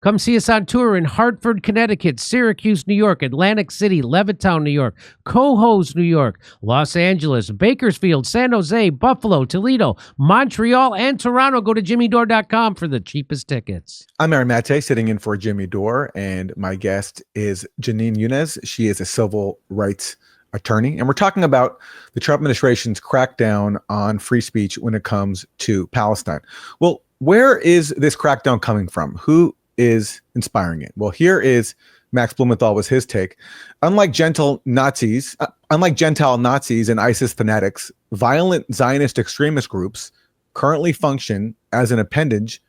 Come see us on tour in Hartford, Connecticut, Syracuse, New York, Atlantic City, Levittown, New York, Cohoes, New York, Los Angeles, Bakersfield, San Jose, Buffalo, Toledo, Montreal, and Toronto. Go to jimmydore.com for the cheapest tickets. I'm Aaron Mate, sitting in for Jimmy Dore, and my guest is Jenin Younes. She is a civil rights attorney, and we're talking about the Trump administration's crackdown on free speech when it comes to Palestine. Well, where is this crackdown coming from? Who is inspiring it? Well, here is Max Blumenthal with his take. Unlike Gentile Nazis and ISIS fanatics, violent Zionist extremist groups currently function as an appendage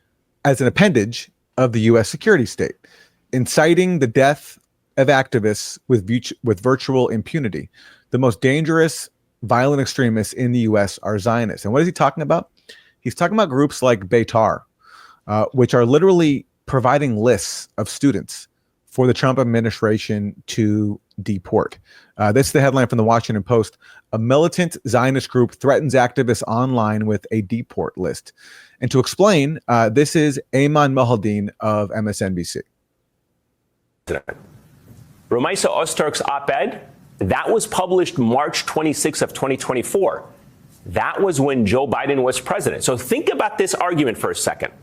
of the U.S. security state, inciting the death of activists with virtual impunity. The most dangerous violent extremists in the U.S. are Zionists. And what is he talking about? He's talking about groups like Betar, which are literally providing lists of students for the Trump administration to deport. This is the headline from the Washington Post. A militant Zionist group threatens activists online with a deport list. And to explain, this is Ayman Mohaldin of MSNBC. Rumaisa Ozturk's op-ed, that was published March 26th of 2024. That was when Joe Biden was president. So think about this argument for a second.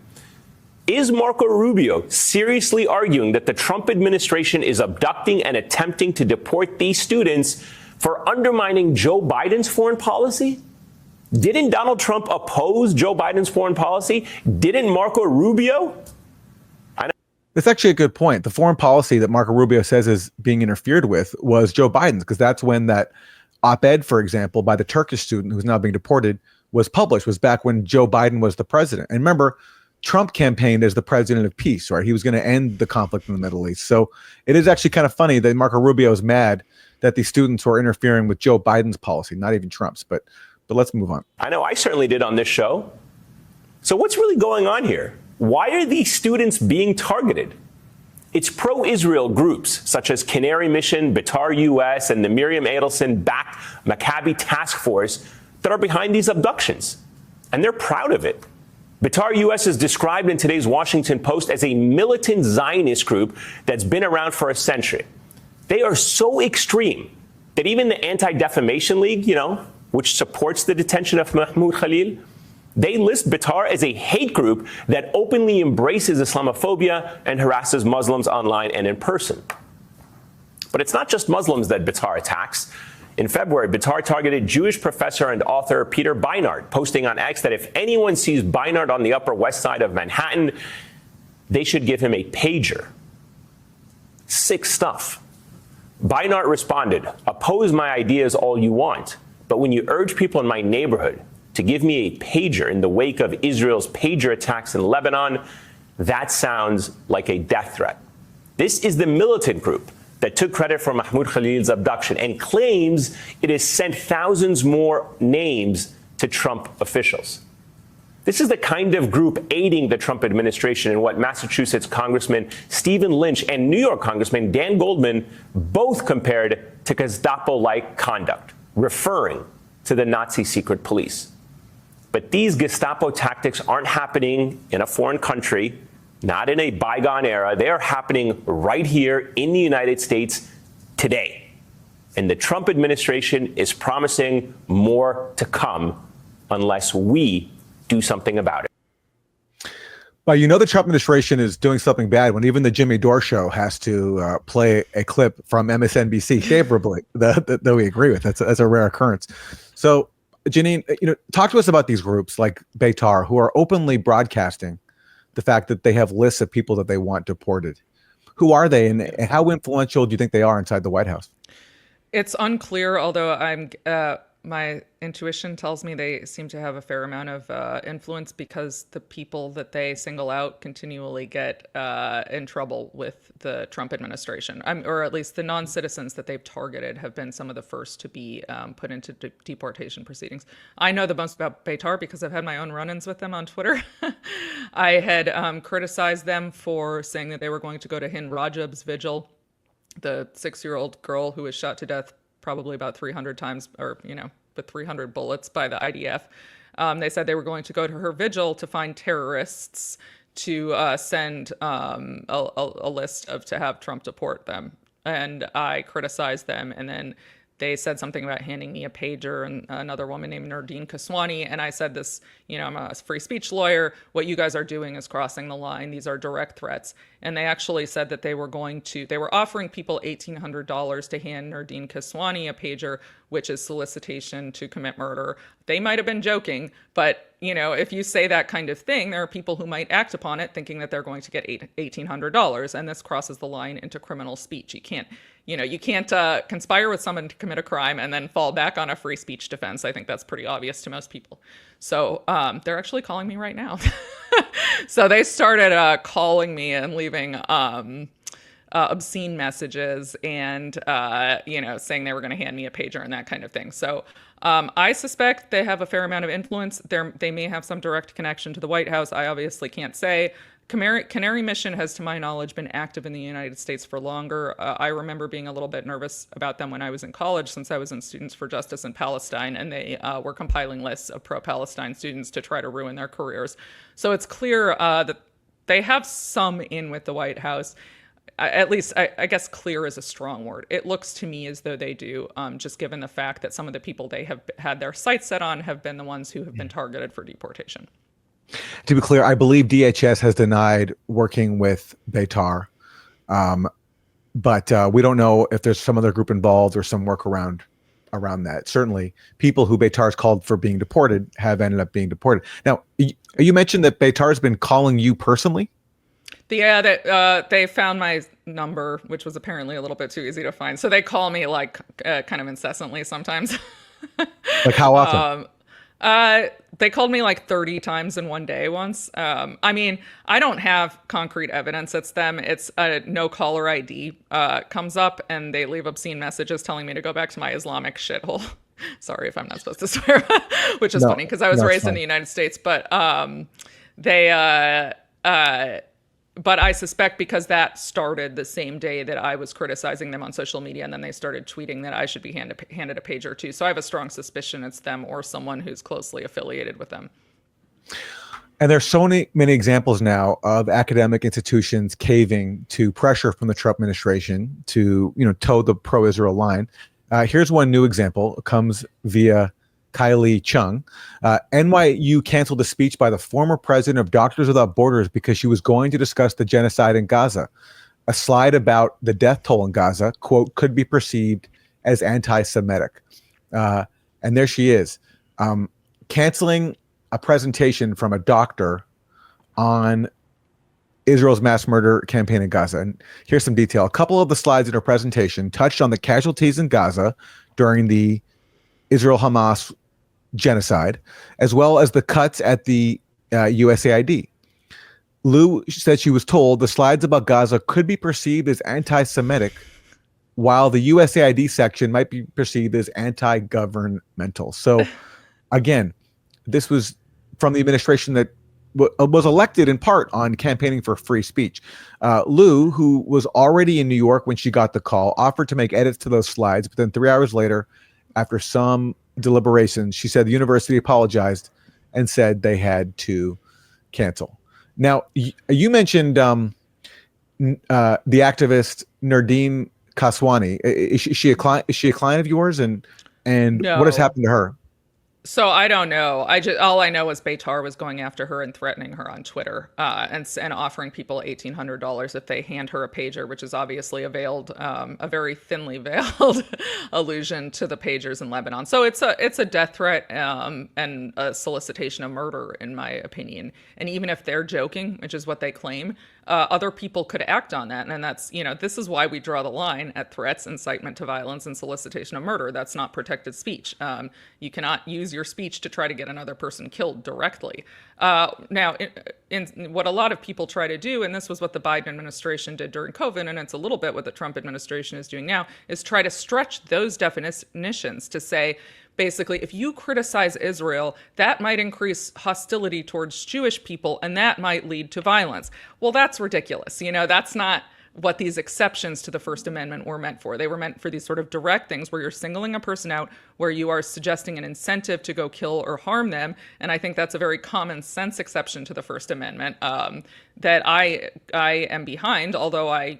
Is Marco Rubio seriously arguing that the Trump administration is abducting and attempting to deport these students for undermining Joe Biden's foreign policy? Didn't Donald Trump oppose Joe Biden's foreign policy? Didn't Marco Rubio? That's actually a good point. The foreign policy that Marco Rubio says is being interfered with was Joe Biden's, because that's when that op-ed, for example, by the Turkish student who's now being deported was published, was back when Joe Biden was the president. And remember, Trump campaigned as the president of peace, right? He was going to end the conflict in the Middle East. So it is actually kind of funny that Marco Rubio is mad that these students were interfering with Joe Biden's policy, not even Trump's. But let's move on. I know I certainly did on this show. So what's really going on here? Why are these students being targeted? It's pro-Israel groups such as Canary Mission, Betar US, and the Miriam Adelson-backed Maccabi Task Force that are behind these abductions. And they're proud of it. Betar US is described in today's Washington Post as a militant Zionist group that's been around for a century. They are so extreme that even the Anti-Defamation League, which supports the detention of Mahmoud Khalil, they list Betar as a hate group that openly embraces Islamophobia and harasses Muslims online and in person. But it's not just Muslims that Betar attacks. In February, Betar targeted Jewish professor and author Peter Beinart, posting on X that if anyone sees Beinart on the Upper West Side of Manhattan, they should give him a pager. Sick stuff. Beinart responded, "Oppose my ideas all you want, but when you urge people in my neighborhood to give me a pager in the wake of Israel's pager attacks in Lebanon, that sounds like a death threat." This is the militant group that took credit for Mahmoud Khalil's abduction and claims it has sent thousands more names to Trump officials. This is the kind of group aiding the Trump administration in what Massachusetts Congressman Stephen Lynch and New York Congressman Dan Goldman both compared to Gestapo-like conduct, referring to the Nazi secret police. But these Gestapo tactics aren't happening in a foreign country, not in a bygone era. They are happening right here in the United States today. And the Trump administration is promising more to come unless we do something about it. Well, the Trump administration is doing something bad when even the Jimmy Dore show has to play a clip from MSNBC favorably that we agree with. That's a rare occurrence. So, Jenin, talk to us about these groups like Betar who are openly broadcasting the fact that they have lists of people that they want deported. Who are they, and how influential do you think they are inside the White House? It's unclear, although my intuition tells me they seem to have a fair amount of influence because the people that they single out continually get in trouble with the Trump administration, or at least the non-citizens that they've targeted have been some of the first to be put into deportation proceedings. I know the most about Betar because I've had my own run-ins with them on Twitter. I had criticized them for saying that they were going to go to Hind Rajab's vigil, the 6-year-old girl who was shot to death probably about 300 times, or, with 300 bullets by the IDF. They said they were going to go to her vigil to find terrorists to send a list to have Trump deport them. And I criticized them, and then they said something about handing me a pager, and another woman named Nardine Kaswani. And I said this, I'm a free speech lawyer. What you guys are doing is crossing the line. These are direct threats. And they actually said that they were offering people $1,800 to hand Nardine Kaswani a pager, which is solicitation to commit murder. They might have been joking, but if you say that kind of thing, there are people who might act upon it thinking that they're going to get $1,800, and this crosses the line into criminal speech. You can't conspire with someone to commit a crime and then fall back on a free speech defense. I think that's pretty obvious to most people. So they're actually calling me right now. So they started calling me and leaving obscene messages and saying they were going to hand me a pager and that kind of thing. So I suspect they have a fair amount of influence. They may have some direct connection to the White House. I obviously can't say. Canary Mission has, to my knowledge, been active in the United States for longer. I remember being a little bit nervous about them when I was in college, since I was in Students for Justice in Palestine, and they were compiling lists of pro-Palestine students to try to ruin their careers. So it's clear that they have some in with the White House. At least, I guess clear is a strong word. It looks to me as though they do, just given the fact that some of the people they have had their sights set on have been the ones who have been targeted for deportation. To be clear, I believe DHS has denied working with Betar, but we don't know if there's some other group involved or some workaround around that. Certainly, people who Betar's called for being deported have ended up being deported. Now, you mentioned that Betar's been calling you personally? Yeah, that they found my number, which was apparently a little bit too easy to find. So they call me kind of incessantly sometimes. Like how often? They called me 30 times in one day once. I don't have concrete evidence it's them. It's a no caller ID comes up, and they leave obscene messages telling me to go back to my Islamic shithole. Sorry if I'm not supposed to swear, which is funny because I was raised in the United States. But but I suspect because that started the same day that I was criticizing them on social media, and then they started tweeting that I should be handed a pager too. So I have a strong suspicion it's them or someone who's closely affiliated with them. And there's so many examples now of academic institutions caving to pressure from the Trump administration to, toe the pro-Israel line. Here's one new example. It comes via Kylie Chung. NYU canceled a speech by the former president of Doctors Without Borders because she was going to discuss the genocide in Gaza. A slide about the death toll in Gaza, quote, could be perceived as anti-Semitic. And there she is, canceling a presentation from a doctor on Israel's mass murder campaign in Gaza. And here's some detail. A couple of the slides in her presentation touched on the casualties in Gaza during the Israel-Hamas genocide, as well as the cuts at the USAID. Lou said she was told the slides about Gaza could be perceived as anti-Semitic, while the USAID section might be perceived as anti-governmental. So, again, this was from the administration that was elected in part on campaigning for free speech. Lou, who was already in New York when she got the call, offered to make edits to those slides, but then 3 hours later, after some deliberations, she said the university apologized and said they had to cancel. Now, you mentioned the activist Nardine Kaswani. Is she a client of yours? And No. What has happened to her? So I don't know. All I know is Betar was going after her and threatening her on Twitter, and offering people $1,800 if they hand her a pager, which is obviously a very thinly veiled allusion to the pagers in Lebanon. So it's a death threat and a solicitation of murder, in my opinion. And even if they're joking, which is what they claim, other people could act on that. And that's, this is why we draw the line at threats, incitement to violence, and solicitation of murder. That's not protected speech. You cannot use your speech to try to get another person killed directly. Now, in what a lot of people try to do, and this was what the Biden administration did during COVID, and it's a little bit what the Trump administration is doing now, is try to stretch those definitions to say, basically, if you criticize Israel, that might increase hostility towards Jewish people, and that might lead to violence. Well, that's ridiculous. That's not what these exceptions to the First Amendment were meant for. They were meant for these sort of direct things where you're singling a person out, where you are suggesting an incentive to go kill or harm them. And I think that's a very common sense exception to the First Amendment that I am behind, although I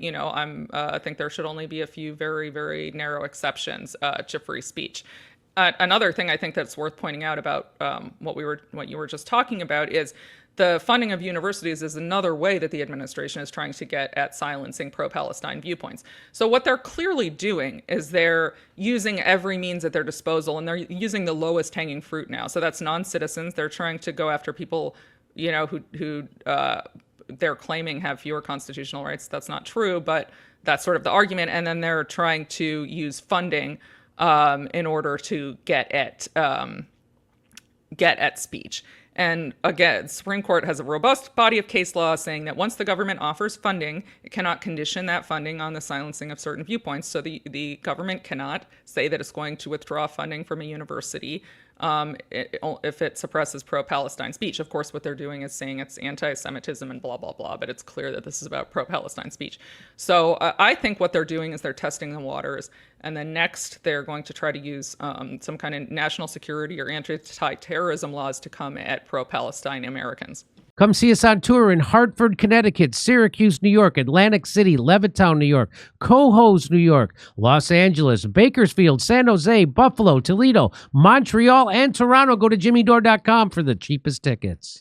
think there should only be a few very, very narrow exceptions to free speech. Another thing I think that's worth pointing out about what you were just talking about is the funding of universities is another way that the administration is trying to get at silencing pro-Palestine viewpoints. So what they're clearly doing is they're using every means at their disposal, and they're using the lowest hanging fruit now. So that's non-citizens. They're trying to go after people, who they're claiming have fewer constitutional rights. That's not true, but that's sort of the argument. And then they're trying to use funding in order to get at speech. And again, Supreme Court has a robust body of case law saying that once the government offers funding, it cannot condition that funding on the silencing of certain viewpoints. So the government cannot say that it's going to withdraw funding from a university if it suppresses pro-Palestine speech. Of course, what they're doing is saying it's anti-Semitism and blah, blah, blah, but it's clear that this is about pro-Palestine speech. So I think what they're doing is they're testing the waters. And then next, they're going to try to use some kind of national security or anti-terrorism laws to come at pro-Palestine Americans. Come see us on tour in Hartford, Connecticut, Syracuse, New York, Atlantic City, Levittown, New York, Cohoes, New York, Los Angeles, Bakersfield, San Jose, Buffalo, Toledo, Montreal, and Toronto. Go to jimmydore.com for the cheapest tickets.